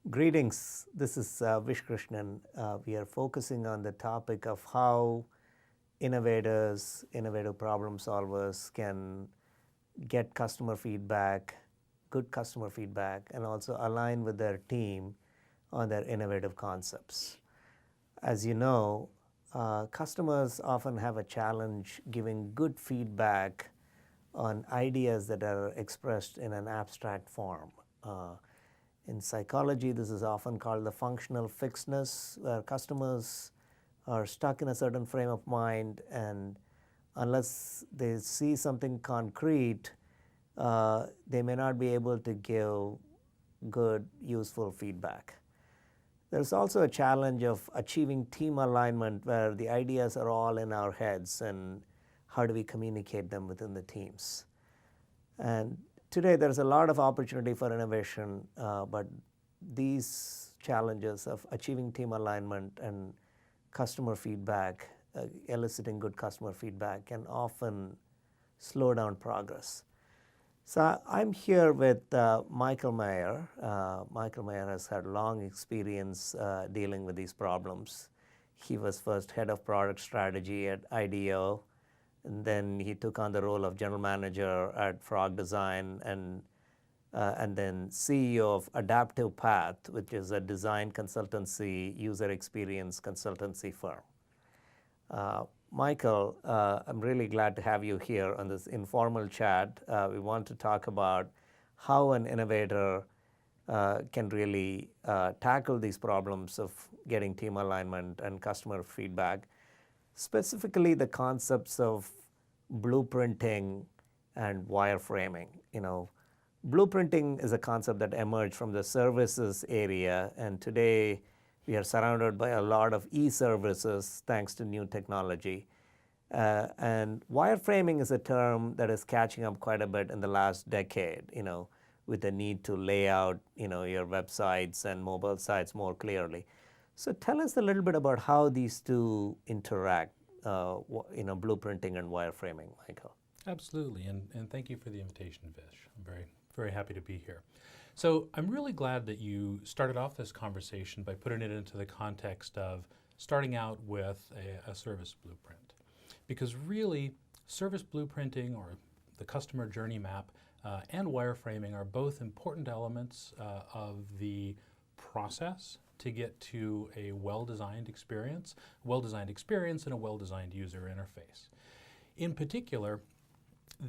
Greetings, this is Vish Krishnan. We are focusing on the topic of how innovators, innovative problem solvers can get customer feedback, good customer feedback, and also align with their team on their innovative concepts. As you know, customers often have a challenge giving good feedback on ideas that are expressed in an abstract form. In psychology, this is often called the functional fixedness, where customers are stuck in a certain frame of mind, and unless they see something concrete, they may not be able to give good, useful feedback. There's also a challenge of achieving team alignment where the ideas are all in our heads, and how do we communicate them within the teams. And today there's a lot of opportunity for innovation, but these challenges of achieving team alignment and customer feedback, eliciting good customer feedback, can often slow down progress. So I'm here with Michael Mayer. Michael Mayer has had long experience dealing with these problems. He was first head of product strategy at IDEO, and then he took on the role of general manager at Frog Design, and then CEO of Adaptive Path, which is a design consultancy, user experience consultancy firm. Michael, I'm really glad to have you here on this informal chat. We want to talk about how an innovator can really tackle these problems of getting team alignment and customer feedback, specifically the concepts of blueprinting and wireframing. Blueprinting is a concept that emerged from the services area, and today we are surrounded by a lot of e-services thanks to new technology. And wireframing is a term that is catching up quite a bit in the last decade, with the need to lay out, your websites and mobile sites more clearly. So tell us a little bit about how these two interact, blueprinting and wireframing, Michael. Absolutely, and thank you for the invitation, Vish. I'm very happy to be here. So I'm really glad that you started off this conversation by putting it into the context of starting out with a service blueprint. Because really, service blueprinting, or the customer journey map, and wireframing are both important elements of the process to get to a well-designed experience and a well-designed user interface. In particular,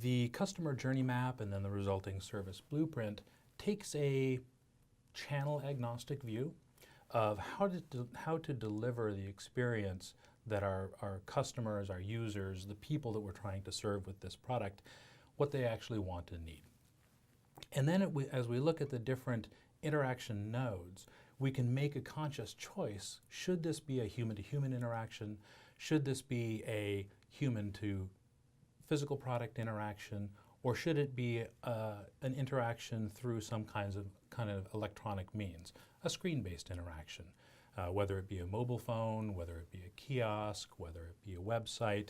the customer journey map and then the resulting service blueprint takes a channel agnostic view of how to deliver the experience that our customers, our users, the people that we're trying to serve with this product, what they actually want and need. And then as we look at the different interaction nodes, we can make a conscious choice. Should this be a human-to-human interaction? Should this be a human-to physical product interaction? Or should it be an interaction through some kind of electronic means, a screen-based interaction, whether it be a mobile phone, whether it be a kiosk, whether it be a website.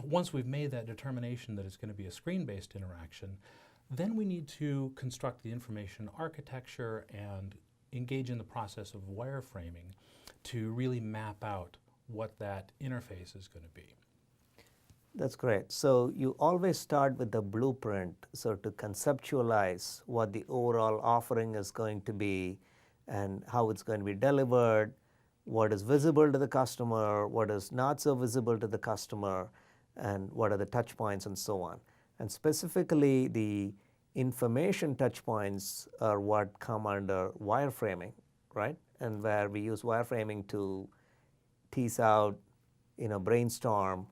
Once we've made that determination that it's going to be a screen-based interaction, then we need to construct the information architecture and engage in the process of wireframing to really map out what that interface is going to be. That's great. So you always start with the blueprint, so to conceptualize what the overall offering is going to be and how it's going to be delivered, what is visible to the customer, what is not so visible to the customer, and what are the touch points and so on. And specifically, the information touch points are what come under wireframing, right? And where we use wireframing to tease out, brainstorm,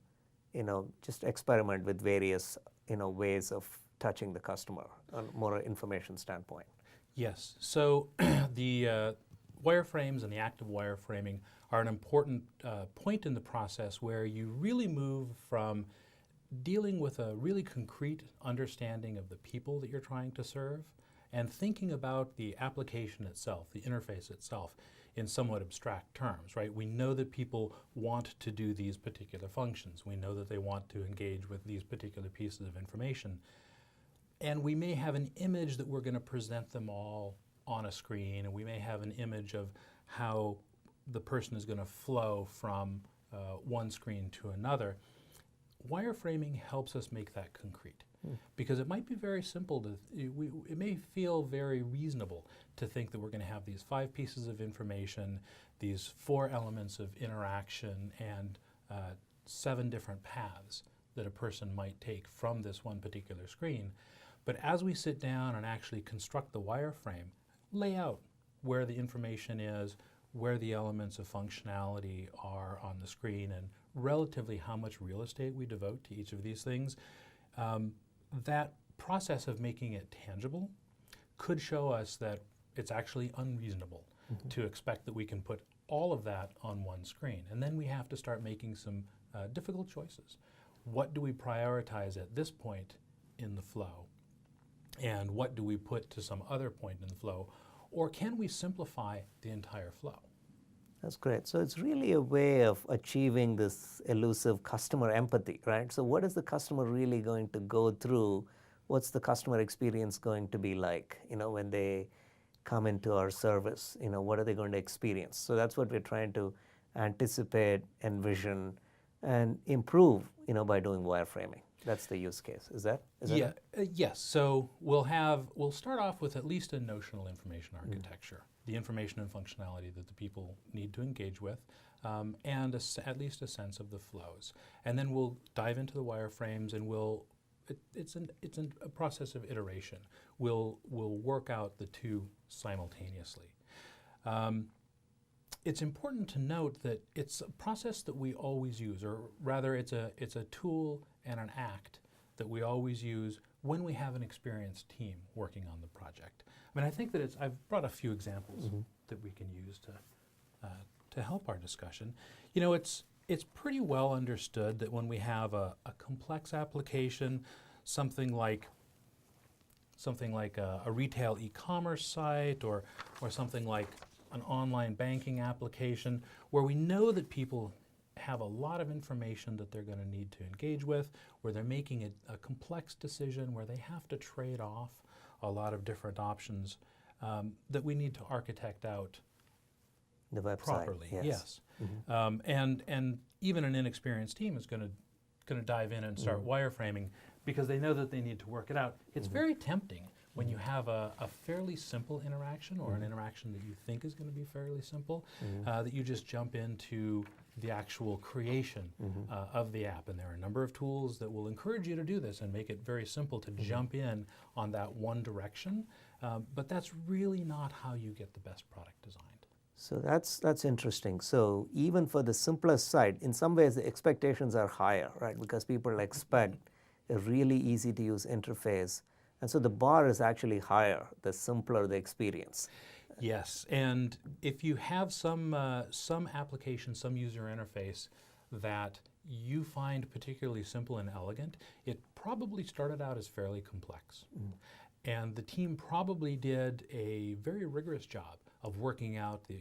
just experiment with various, ways of touching the customer on more information standpoint. Yes. So the wireframes and the active wireframing are an important point in the process where you really move from dealing with a really concrete understanding of the people that you're trying to serve and thinking about the application itself, the interface itself, in somewhat abstract terms, right? We know that people want to do these particular functions. We know that they want to engage with these particular pieces of information. And we may have an image that we're going to present them all on a screen, and we may have an image of how the person is going to flow from one screen to another. Wireframing helps us make that concrete. Because it might be very simple to, it may feel very reasonable to think that we're going to have these 5 pieces of information, these 4 elements of interaction, and 7 different paths that a person might take from this one particular screen. But as we sit down and actually construct the wireframe, lay out where the information is, where the elements of functionality are on the screen, and relatively how much real estate we devote to each of these things, that process of making it tangible could show us that it's actually unreasonable to expect that we can put all of that on one screen. And then we have to start making some difficult choices. What do we prioritize at this point in the flow? And what do we put to some other point in the flow? Or can we simplify the entire flow? That's great. So it's really a way of achieving this elusive customer empathy, right? So what is the customer really going to go through? What's the customer experience going to be like, when they come into our service? What are they going to experience? So that's what we're trying to anticipate, envision, and improve, by doing wireframing. That's the use case. Is that yeah, yes. So we'll start off with at least a notional information architecture, the information and functionality that the people need to engage with, and at least a sense of the flows. And then we'll dive into the wireframes, and it's a process of iteration. We'll work out the two simultaneously. It's important to note that it's a process that we always use, or rather it's a tool and an act that we always use when we have an experienced team working on the project. I mean, I think that I've brought a few examples that we can use to help our discussion. It's pretty well understood that when we have a complex application, something like a retail e-commerce site, or something like an online banking application, where we know that people have a lot of information that they're going to need to engage with, where they're making a complex decision, where they have to trade off a lot of different options, that we need to architect out the website properly. Yes. And even an inexperienced team is going to dive in and start wireframing because they know that they need to work it out. It's very tempting when you have a fairly simple interaction, or an interaction that you think is going to be fairly simple, that you just jump into the actual creation of the app. And there are a number of tools that will encourage you to do this and make it very simple to jump in on that one direction. But that's really not how you get the best product designed. So that's interesting. So even for the simplest site, in some ways the expectations are higher, right? Because people expect a really easy to use interface. And so the bar is actually higher, the simpler the experience. Yes, and if you have some application, some user interface that you find particularly simple and elegant, it probably started out as fairly complex. And the team probably did a very rigorous job of working out the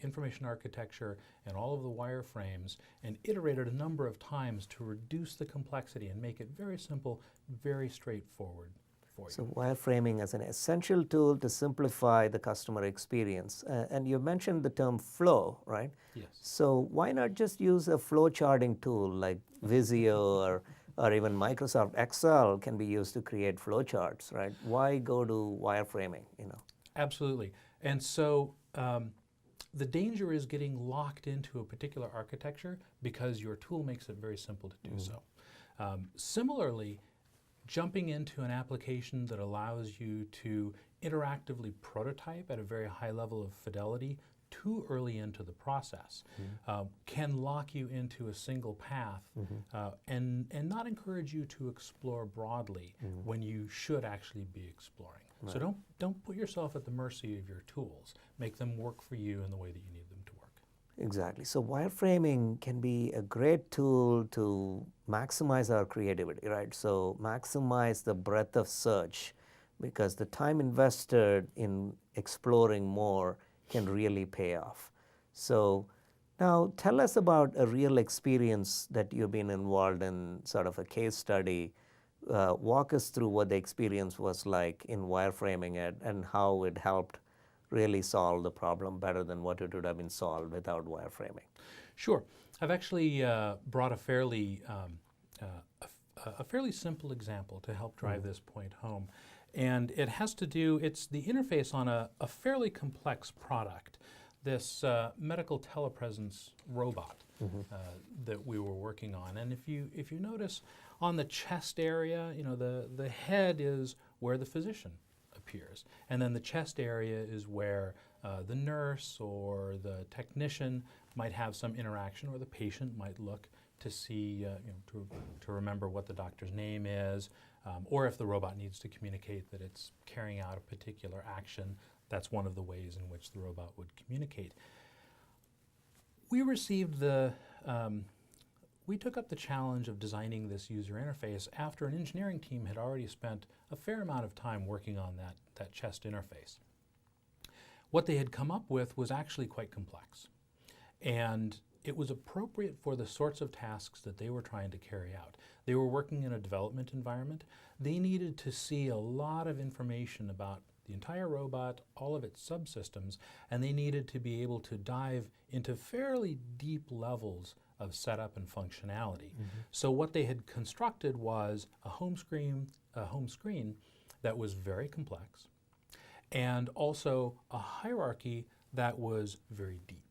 information architecture and all of the wireframes, and iterated a number of times to reduce the complexity and make it very simple, very straightforward for you. So wireframing as an essential tool to simplify the customer experience. And you mentioned the term flow, right? Yes. So why not just use a flow charting tool like Visio or even Microsoft Excel can be used to create flow charts, right? Why go to wireframing, Absolutely. And so the danger is getting locked into a particular architecture because your tool makes it very simple to do so. Similarly, jumping into an application that allows you to interactively prototype at a very high level of fidelity too early into the process can lock you into a single path and not encourage you to explore broadly when you should actually be exploring. Right. So don't put yourself at the mercy of your tools. Make them work for you in the way that you need them to work. Exactly. So wireframing can be a great tool to maximize our creativity, right? So maximize the breadth of search, because the time invested in exploring more can really pay off. So now tell us about a real experience that you've been involved in, sort of a case study Walk us through what the experience was like in wireframing it and how it helped really solve the problem better than what it would have been solved without wireframing. Sure. I've actually brought a fairly simple example to help drive this point home. And it has to do, it's the interface on a fairly complex product, this medical telepresence robot that we were working on. And if you notice on the chest area, the head is where the physician appears. And then the chest area is where the nurse or the technician might have some interaction, or the patient might look to see, to remember what the doctor's name is, or if the robot needs to communicate that it's carrying out a particular action, that's one of the ways in which the robot would communicate. We received we took up the challenge of designing this user interface after an engineering team had already spent a fair amount of time working on that chest interface. What they had come up with was actually quite complex, and it was appropriate for the sorts of tasks that they were trying to carry out. They were working in a development environment. They needed to see a lot of information about the entire robot, all of its subsystems, and they needed to be able to dive into fairly deep levels of setup and functionality. So what they had constructed was a home screen that was very complex, and also a hierarchy that was very deep.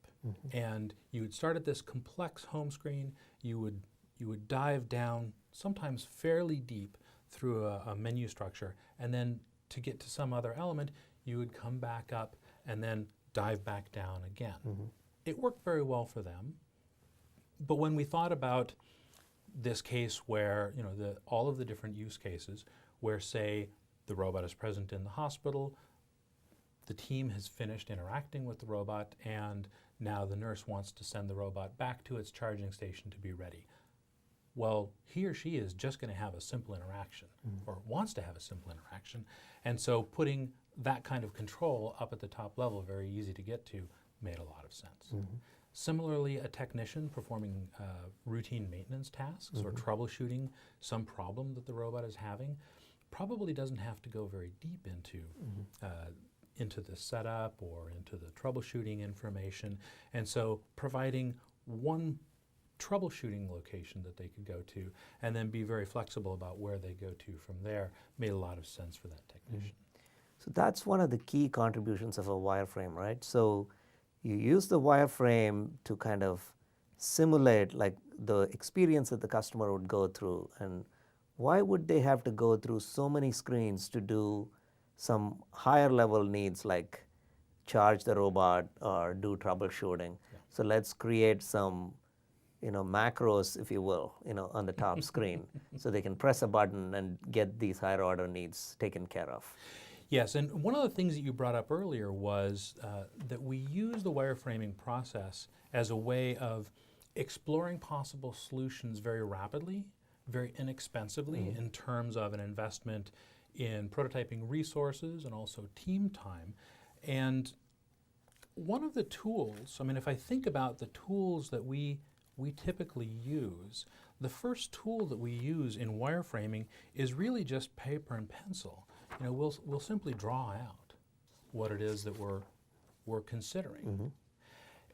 And you would start at this complex home screen, you would dive down, sometimes fairly deep, through a menu structure, and then to get to some other element, you would come back up and then dive back down again. It worked very well for them, but when we thought about this case where, all of the different use cases, where, say, the robot is present in the hospital, the team has finished interacting with the robot, and now the nurse wants to send the robot back to its charging station to be ready. Well, he or she is just going to have a simple interaction, or wants to have a simple interaction. And so putting that kind of control up at the top level, very easy to get to, made a lot of sense. Similarly, a technician performing routine maintenance tasks or troubleshooting some problem that the robot is having probably doesn't have to go very deep into the setup or into the troubleshooting information. And so providing one troubleshooting location that they could go to and then be very flexible about where they go to from there made a lot of sense for that technician. So that's one of the key contributions of a wireframe, right? So you use the wireframe to kind of simulate like the experience that the customer would go through. And why would they have to go through so many screens to do some higher level needs like charge the robot or do troubleshooting? So let's create some macros, if you will, on the top screen so they can press a button and get these higher order needs taken care of. Yes, and one of the things that you brought up earlier was that we use the wireframing process as a way of exploring possible solutions very rapidly, very inexpensively in terms of an investment in prototyping resources and also team time. And one of the tools, if I think about the tools that we typically use, the first tool that we use in wireframing is really just paper and pencil. We'll simply draw out what it is that we're considering.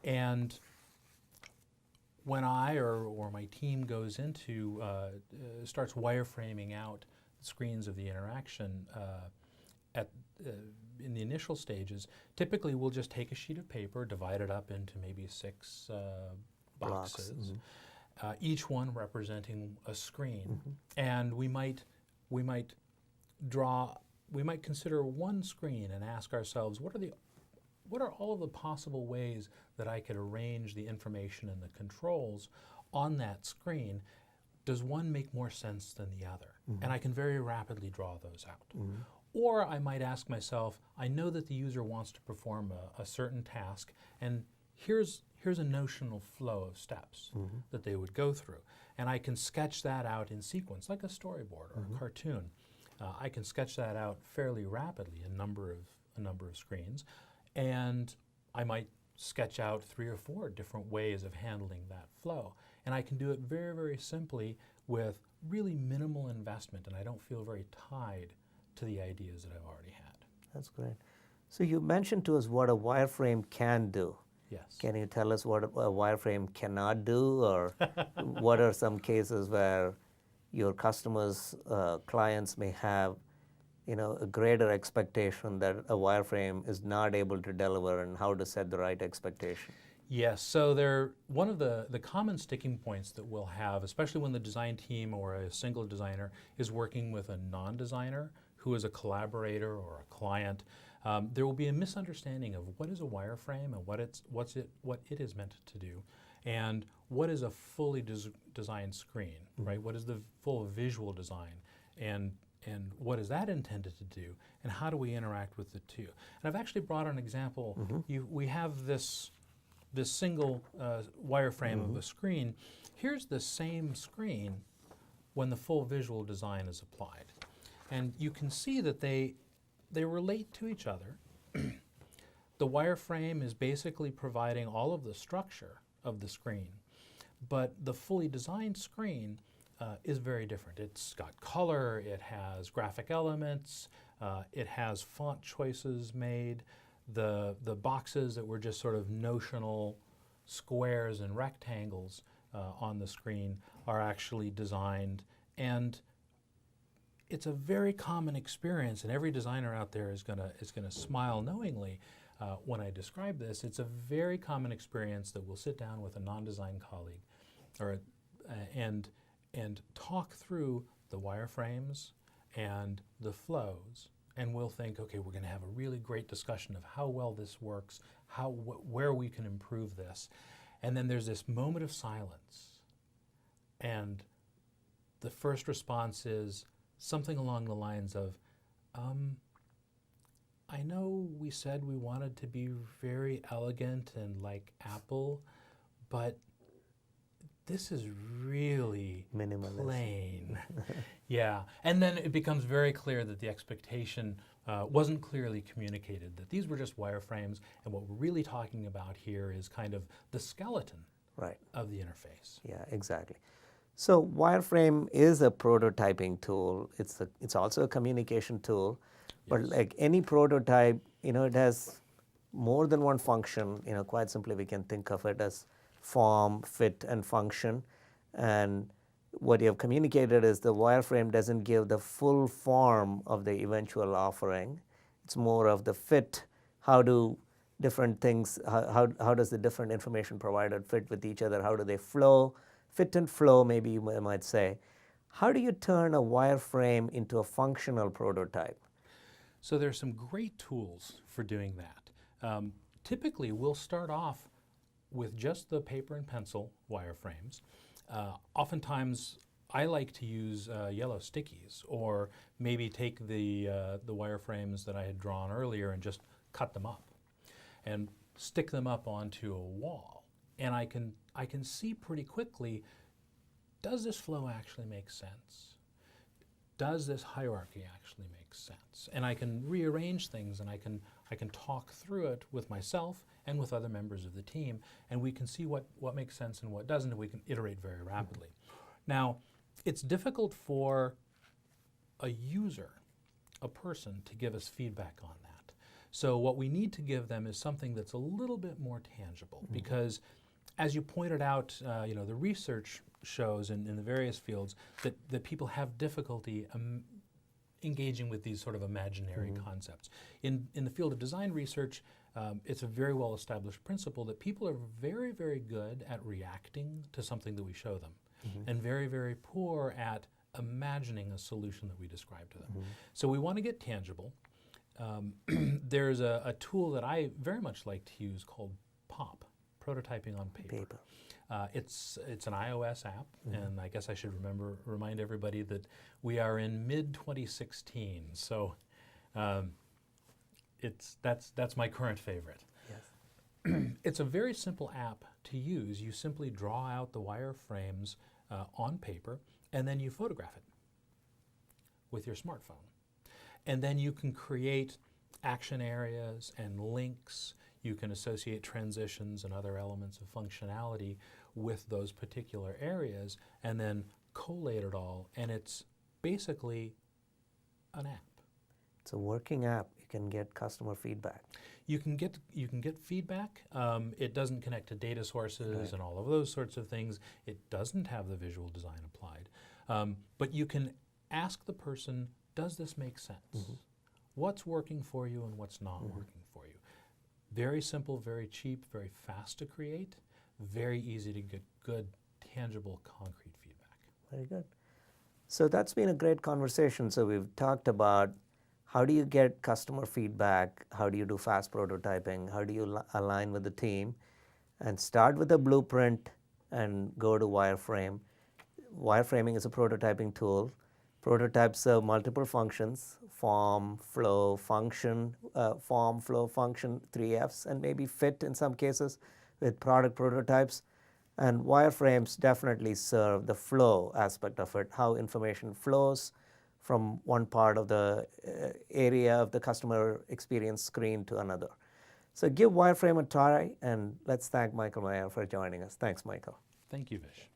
And when I or my team goes into, starts wireframing out the screens of the interaction in the initial stages, typically we'll just take a sheet of paper, divide it up into maybe 6 boxes, each one representing a screen, and we might consider one screen and ask ourselves, what are all of the possible ways that I could arrange the information and the controls on that screen? Does one make more sense than the other? And I can very rapidly draw those out. Or I might ask myself, I know that the user wants to perform a certain task, and here's a notional flow of steps that they would go through. And I can sketch that out in sequence, like a storyboard or a cartoon. I can sketch that out fairly rapidly, a number of screens, and I might sketch out 3 or 4 different ways of handling that flow. And I can do it very, very simply with really minimal investment, and I don't feel very tied to the ideas that I've already had. That's great. So you mentioned to us what a wireframe can do. Yes. Can you tell us what a wireframe cannot do, or what are some cases where your customers, clients may have, a greater expectation that a wireframe is not able to deliver, and how to set the right expectation? Yes, so one of the common sticking points that we'll have, especially when the design team or a single designer is working with a non-designer who is a collaborator or a client, there will be a misunderstanding of what is a wireframe and what it is meant to do, and what is a fully designed screen, right? What is the full visual design, and what is that intended to do, and how do we interact with the two? And I've actually brought an example. We have this single wireframe of a screen. Here's the same screen when the full visual design is applied. And you can see that they relate to each other. The wireframe is basically providing all of the structure of the screen, but the fully designed screen is very different. It's got color, it has graphic elements, it has font choices made. The boxes that were just sort of notional squares and rectangles on the screen are actually designed, and it's a very common experience, and every designer out there is gonna smile knowingly when I describe this. It's a very common experience that we'll sit down with a non-design colleague, and talk through the wireframes and the flows, and we'll think, okay, we're going to have a really great discussion of how well this works, where we can improve this, and then there's this moment of silence, and the first response is something along the lines of, I know we said we wanted to be very elegant and like Apple, but this is really Minimalist. plain. Yeah, and then it becomes very clear that the expectation wasn't clearly communicated, that these were just wireframes, and what we're really talking about here is kind of the skeleton of the interface. Yeah, exactly. So wireframe is a prototyping tool. It's also a communication tool, but like any prototype, it has more than one function. Quite simply, we can think of it as form, fit, and function. And what you have communicated is the wireframe doesn't give the full form of the eventual offering. It's more of the fit. How do different things, how does the different information provided fit with each other? How do they flow? Fit and flow, maybe you might say. How do you turn a wireframe into a functional prototype? So there's some great tools for doing that. Typically, we'll start off with just the paper and pencil wireframes. Oftentimes, I like to use yellow stickies, or maybe take the wireframes that I had drawn earlier and just cut them up and stick them up onto a wall. And I can see pretty quickly, does this flow actually make sense? Does this hierarchy actually make sense? And I can rearrange things, and I can talk through it with myself and with other members of the team, and we can see what makes sense and what doesn't, and we can iterate very rapidly. Now, it's difficult for a user, a person, to give us feedback on that. So what we need to give them is something that's a little bit more tangible, because as you pointed out, the research shows in the various fields that people have difficulty engaging with these sort of imaginary concepts. In the field of design research, it's a very well established principle that people are very, very good at reacting to something that we show them, and very, very poor at imagining a solution that we describe to them. So we want to get tangible. There's a tool that I very much like to use called POP, Prototyping on Paper. It's an iOS app, and I guess I should remind everybody that we are in mid-2016, so that's my current favorite. Yes. It's a very simple app to use. You simply draw out the wireframes on paper, and then you photograph it with your smartphone. And then you can create action areas and links. You can associate transitions and other elements of functionality with those particular areas and then collate it all, and it's basically an app. It's a working app. You can get customer feedback. You can get feedback. It doesn't connect to data sources Right. and all of those sorts of things. It doesn't have the visual design applied. But you can ask the person, does this make sense? What's working for you and what's not working for you? Very simple, very cheap, very fast to create, very easy to get good, tangible, concrete feedback. Very good. So that's been a great conversation. So we've talked about how do you get customer feedback, how do you do fast prototyping, how do you align with the team, and start with a blueprint and go to wireframe. Wireframing is a prototyping tool. Prototypes serve multiple functions: form, flow, function, 3 Fs, and maybe fit in some cases with product prototypes. And wireframes definitely serve the flow aspect of it, how information flows from one part of the area of the customer experience screen to another. So give wireframe a try, and let's thank Michael Meyer for joining us. Thanks, Michael. Thank you, Vish.